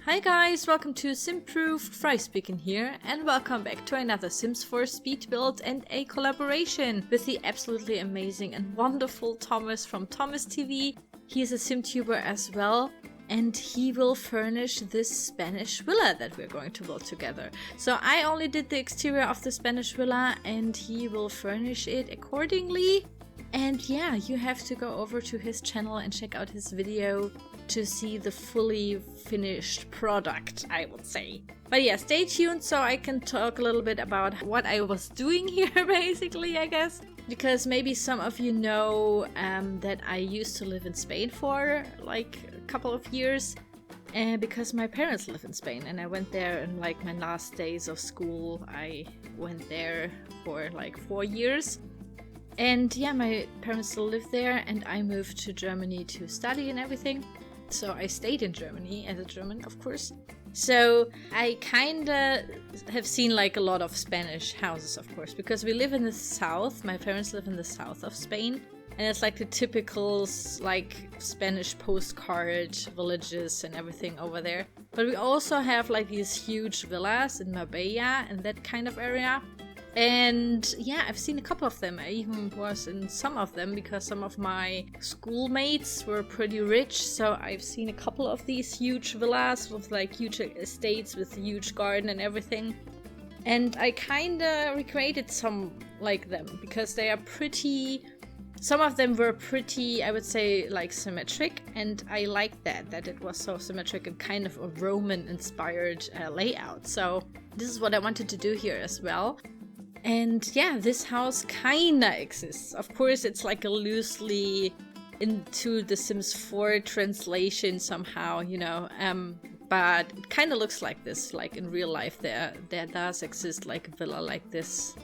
Hi guys, welcome to Simproved, Fry speaking here, and welcome back to another Sims 4 speed build and a collaboration with the absolutely amazing and wonderful Thomas from ThomasTV. He is a SimTuber as well, and he will furnish this Spanish villa that we're going to build together. So I only did the exterior of the Spanish villa, and he will furnish it accordingly. And yeah, you have to go over to his channel and check out his video to see the fully finished product, I would say. But yeah, stay tuned so I can talk a little bit about what I was doing here, basically, I guess. Because maybe some of you know that I used to live in Spain for like a couple of years. And because my parents live in Spain, and I went there in like my last days of school. I went there for like 4 years. And yeah, my parents still live there, and I moved to Germany to study and everything. So I stayed in Germany as a German, of course. So I kinda have seen like a lot of Spanish houses, of course, because we live in the south. My parents live in the south of Spain. And it's like the typical like Spanish postcard villages and everything over there. But we also have like these huge villas in Marbella and that kind of area. And yeah, I've seen a couple of them. I even was in some of them because some of my schoolmates were pretty rich. So I've seen a couple of these huge villas with like huge estates with a huge garden and everything. And I kinda recreated some like them because they are pretty... Some of them were pretty, I would say, like symmetric, and I liked that it was so symmetric and kind of a Roman-inspired layout. So this is what I wanted to do here as well. And yeah, this house kinda exists. Of course, it's like a loosely into the Sims 4 translation somehow, you know, but it kinda looks like this, like in real life. There does exist like a villa like this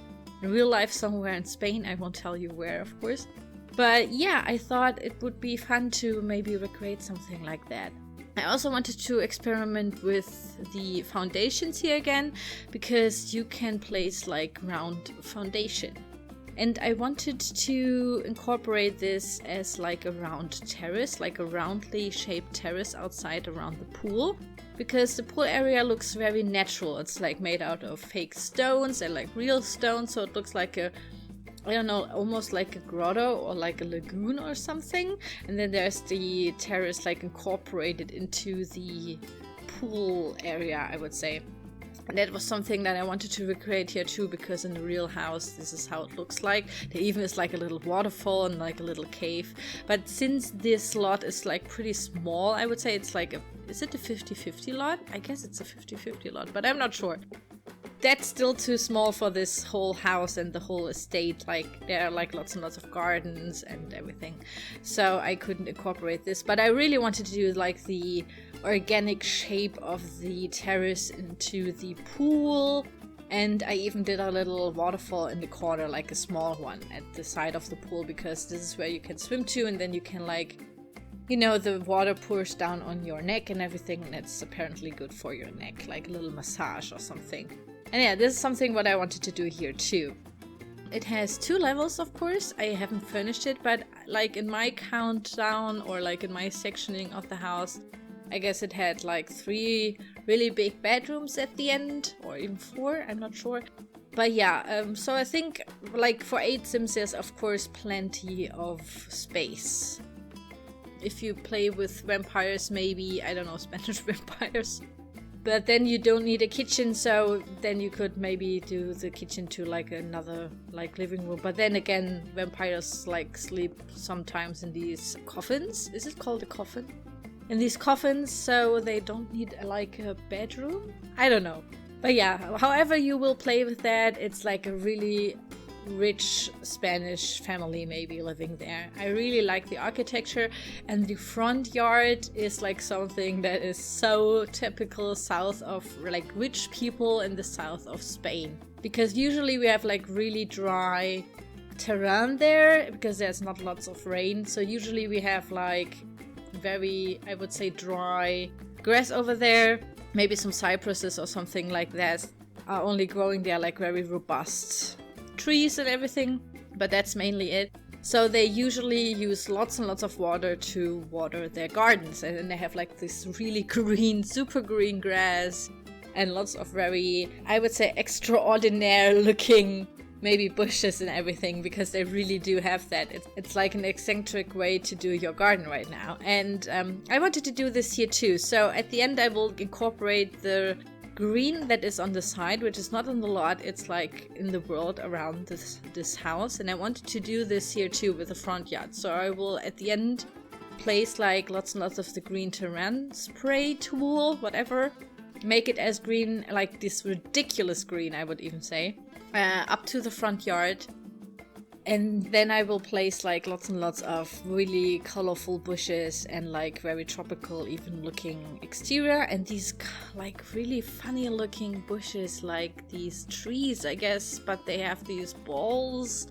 in real life somewhere in Spain. I won't tell you where, of course. But yeah, I thought it would be fun to maybe recreate something like that. I also wanted to experiment with the foundations here again, because you can place like round foundation. And I wanted to incorporate this as like a round terrace, like a roundly shaped terrace outside around the pool. Because the pool area looks very natural. It's like made out of fake stones and like real stones, so it looks like a, I don't know, almost like a grotto or like a lagoon or something. And then there's the terrace like incorporated into the pool area, I would say. And that was something that I wanted to recreate here too, because in the real house, this is how it looks like. There even is like a little waterfall and like a little cave. But since this lot is like pretty small, I would say it's like a, is it a 50-50 lot? I guess it's a 50-50 lot, but I'm not sure. That's still too small for this whole house and the whole estate. Like there are like lots and lots of gardens and everything. So I couldn't incorporate this, but I really wanted to do like the organic shape of the terrace into the pool. And I even did a little waterfall in the corner, like a small one at the side of the pool, because this is where you can swim to, and then you can like, you know, the water pours down on your neck and everything, and it's apparently good for your neck, like a little massage or something. And yeah, this is something what I wanted to do here too. It has 2 levels, of course. I haven't furnished it, but like in my countdown or like in my sectioning of the house, I guess it had like 3 really big bedrooms at the end, or even 4, I'm not sure. But yeah, so I think like for 8 Sims there's of course plenty of space. If you play with vampires, maybe, I don't know, Spanish vampires. But then you don't need a kitchen, so then you could maybe do the kitchen to like another like living room. But then again, vampires like sleep sometimes in these coffins. Is it called a coffin? In these coffins, so they don't need like a bedroom? I don't know. But yeah, however you will play with that, it's like a really rich Spanish family maybe living there. I really like the architecture, and the front yard is like something that is so typical south of like rich people in the south of Spain, because usually we have like really dry terrain there because there's not lots of rain. So usually we have like very, I would say, dry grass over there. Maybe some cypresses or something like that are only growing there, like very robust trees and everything, but that's mainly it. So they usually use lots and lots of water to water their gardens. And then they have like this really green, super green grass and lots of very, I would say, extraordinary looking maybe bushes and everything, because they really do have that. It's like an eccentric way to do your garden right now. And I wanted to do this here too. So at the end I will incorporate the green that is on the side, which is not on the lot, it's like in the world around this house. And I wanted to do this here too with the front yard. So I will at the end place like lots and lots of the green terrain spray tool, whatever. Make it as green, like this ridiculous green I would even say. Up to the front yard, and then I will place like lots and lots of really colorful bushes and like very tropical even looking exterior, and these like really funny looking bushes, like these trees I guess, but they have these balls.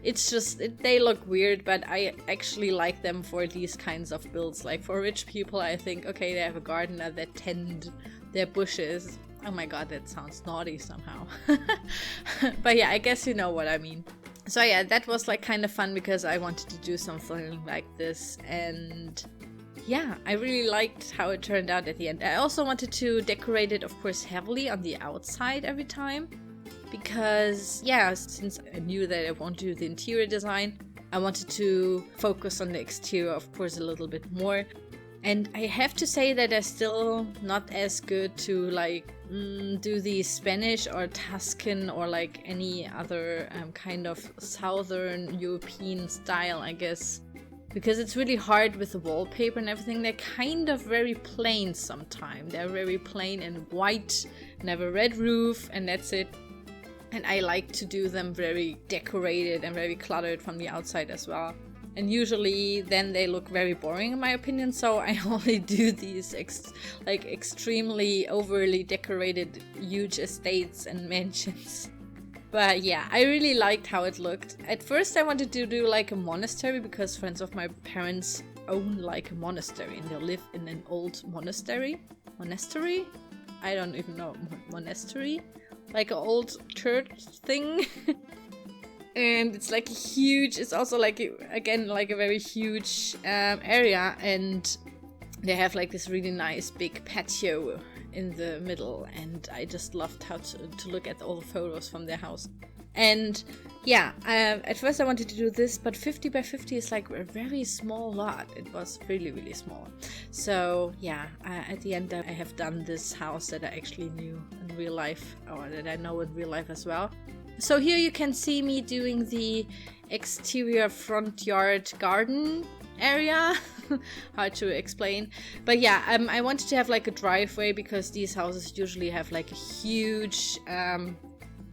It's just, they look weird, but I actually like them for these kinds of builds. Like for rich people, I think, okay, they have a gardener that tend their bushes. Oh my god, that sounds naughty somehow. But yeah, I guess you know what I mean. So yeah, that was like kind of fun because I wanted to do something like this, and yeah, I really liked how it turned out at the end. I also wanted to decorate it, of course, heavily on the outside every time, because yeah, since I knew that I wanted to do the interior design, I wanted to focus on the exterior, of course, a little bit more. And I have to say that I'm still not as good to like do the Spanish or Tuscan or like any other kind of Southern European style, I guess. Because it's really hard with the wallpaper and everything. They're kind of very plain sometimes. They're very plain and white and have a red roof, and that's it. And I like to do them very decorated and very cluttered from the outside as well. And usually then they look very boring in my opinion, so I only do these like extremely overly decorated huge estates and mansions. But yeah, I really liked how it looked. At first I wanted to do like a monastery because friends of my parents own like a monastery and they live in an old monastery? Monastery? I don't even know. Monastery? Like an old church thing. And it's like a huge, it's also like, again, like a very huge area, and they have like this really nice big patio in the middle, and I just loved how to look at all the photos from their house. And yeah, at first I wanted to do this, but 50 by 50 is like a very small lot. It was really, really small. So yeah, at the end I have done this house that I actually knew in real life, or that I know in real life as well. So here you can see me doing the exterior front yard garden area. Hard to explain. But yeah, I wanted to have like a driveway because these houses usually have like a huge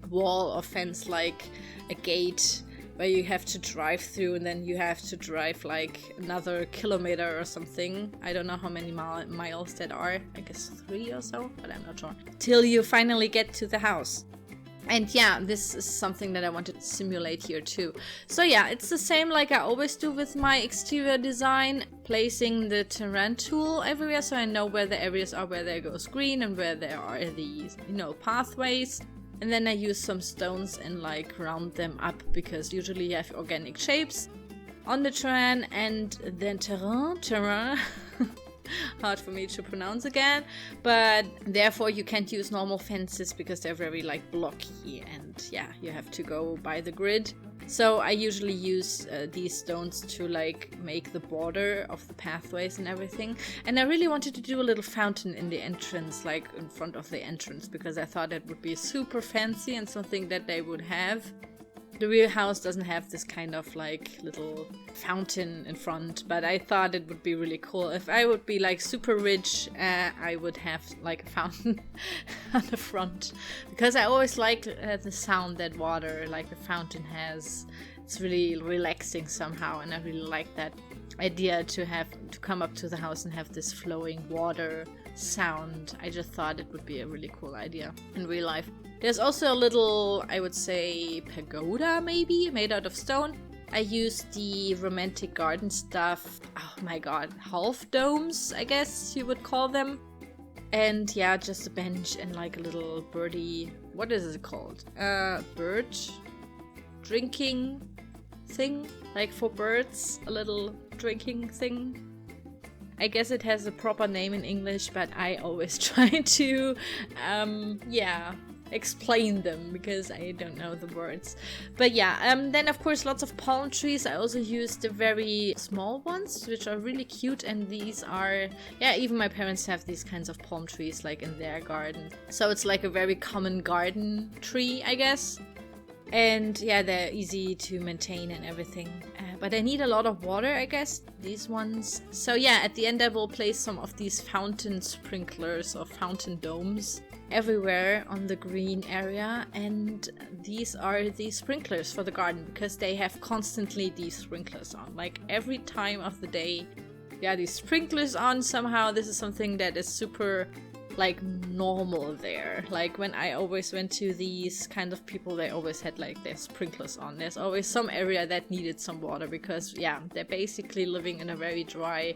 wall or fence, like a gate where you have to drive through, and then you have to drive like another kilometer or something. I don't know how many miles that are. I guess 3 or so, but I'm not sure. Till you finally get to the house. And yeah, this is something that I wanted to simulate here too. So yeah, it's the same like I always do with my exterior design, placing the terrain tool everywhere so I know where the areas are where there goes green and where there are these, you know, pathways. And then I use some stones and like round them up, because usually you have organic shapes on the terrain, and then terrain hard for me to pronounce again, but therefore you can't use normal fences because they're very like blocky, and yeah, you have to go by the grid. So I usually use these stones to like make the border of the pathways and everything. And I really wanted to do a little fountain in the entrance, like in front of the entrance, because I thought it would be super fancy and something that they would have. The real house doesn't have this kind of like little fountain in front, but I thought it would be really cool. If I would be like super rich, I would have like a fountain on the front, because I always liked the sound that water, like the fountain has. It's really relaxing somehow, and I really like that idea to come up to the house and have this flowing water sound. I just thought it would be a really cool idea in real life. There's also a little, I would say, pagoda maybe, made out of stone. I used the romantic garden stuff. Oh my god, half domes, I guess you would call them. And yeah, just a bench and like a little birdie, what is it called? Bird drinking thing, like for birds, a little drinking thing. I guess it has a proper name in English, but I always try to, yeah, explain them because I don't know the words. But yeah, then of course lots of palm trees. I also used the very small ones, which are really cute, and these are, yeah, even my parents have these kinds of palm trees like in their garden. So it's like a very common garden tree, I guess. And yeah, they're easy to maintain and everything. But I need a lot of water, I guess, these ones. So yeah, at the end I will place some of these fountain sprinklers or fountain domes everywhere on the green area. And these are the sprinklers for the garden because they have constantly these sprinklers on. Like every time of the day, yeah, these sprinklers on somehow. This is something that is super like normal there. Like when I always went to these kind of people, they always had like their sprinklers on. There's always some area that needed some water because yeah, they're basically living in a very dry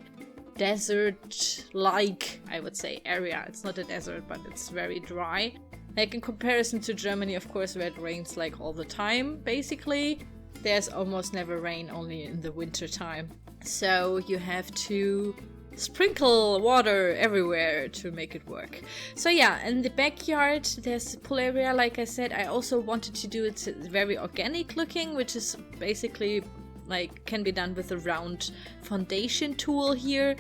desert-like, I would say, area. It's not a desert, but it's very dry. Like in comparison to Germany, of course, where it rains like all the time, basically. There's almost never rain, only in the winter time. So you have to sprinkle water everywhere to make it work. So yeah, in the backyard there's a pool area. Like I said, I also wanted to do it very organic looking, which is basically like can be done with a round foundation tool here.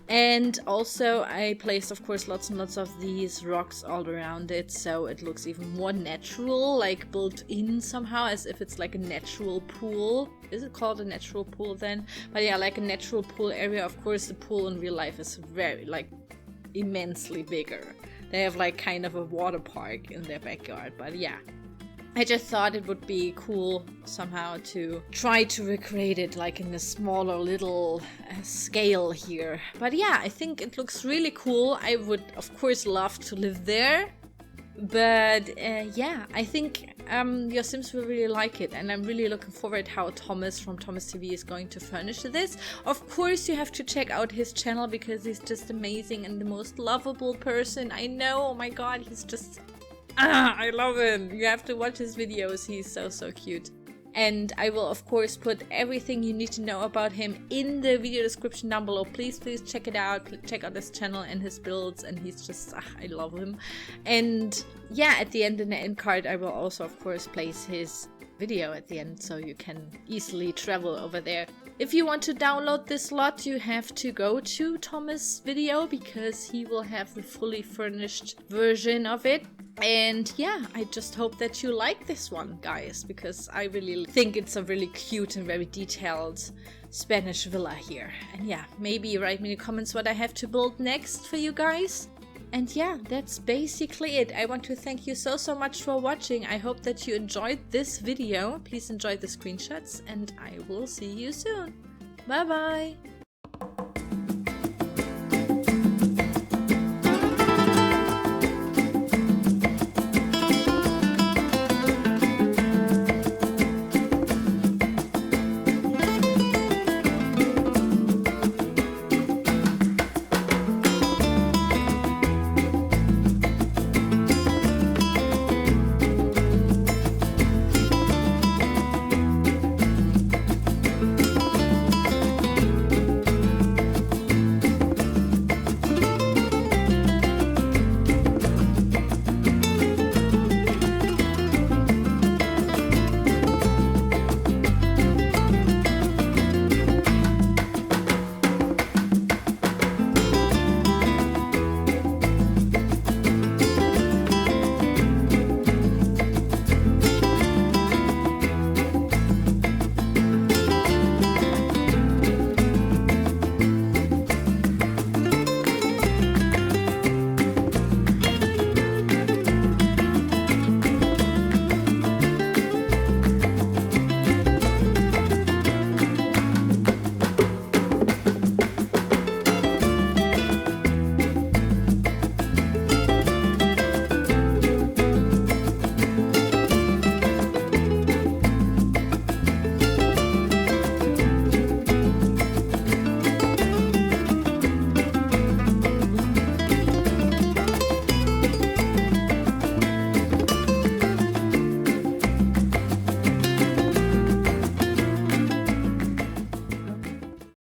And also I placed, of course, lots and lots of these rocks all around it, so it looks even more natural, like built in somehow, as if it's like a natural pool. Is it called a natural pool then? But yeah, like a natural pool area. Of course, the pool in real life is very, like, immensely bigger. They have like kind of a water park in their backyard, but yeah. I just thought it would be cool somehow to try to recreate it like in a smaller little scale here. But yeah, I think it looks really cool. I would of course love to live there. But yeah, I think your Sims will really like it, and I'm really looking forward how Thomas from ThomasTV is going to furnish this. Of course, you have to check out his channel because he's just amazing and the most lovable person I know. Oh my god, he's just... I love him. You have to watch his videos. He's so cute. And I will of course put everything you need to know about him in the video description down below. Please check it out. Check out his channel and his builds, and he's just, I love him. And yeah, at the end, in the end card, I will also of course place his video at the end, so you can easily travel over there. If you want to download this lot, you have to go to Thomas' video because he will have the fully furnished version of it. And yeah, I just hope that you like this one, guys, because I really think it's a really cute and very detailed Spanish villa here. And yeah, maybe write me in the comments what I have to build next for you guys. And yeah, that's basically it. I want to thank you so much for watching. I hope that you enjoyed this video. Please enjoy the screenshots, and I will see you soon. Bye bye!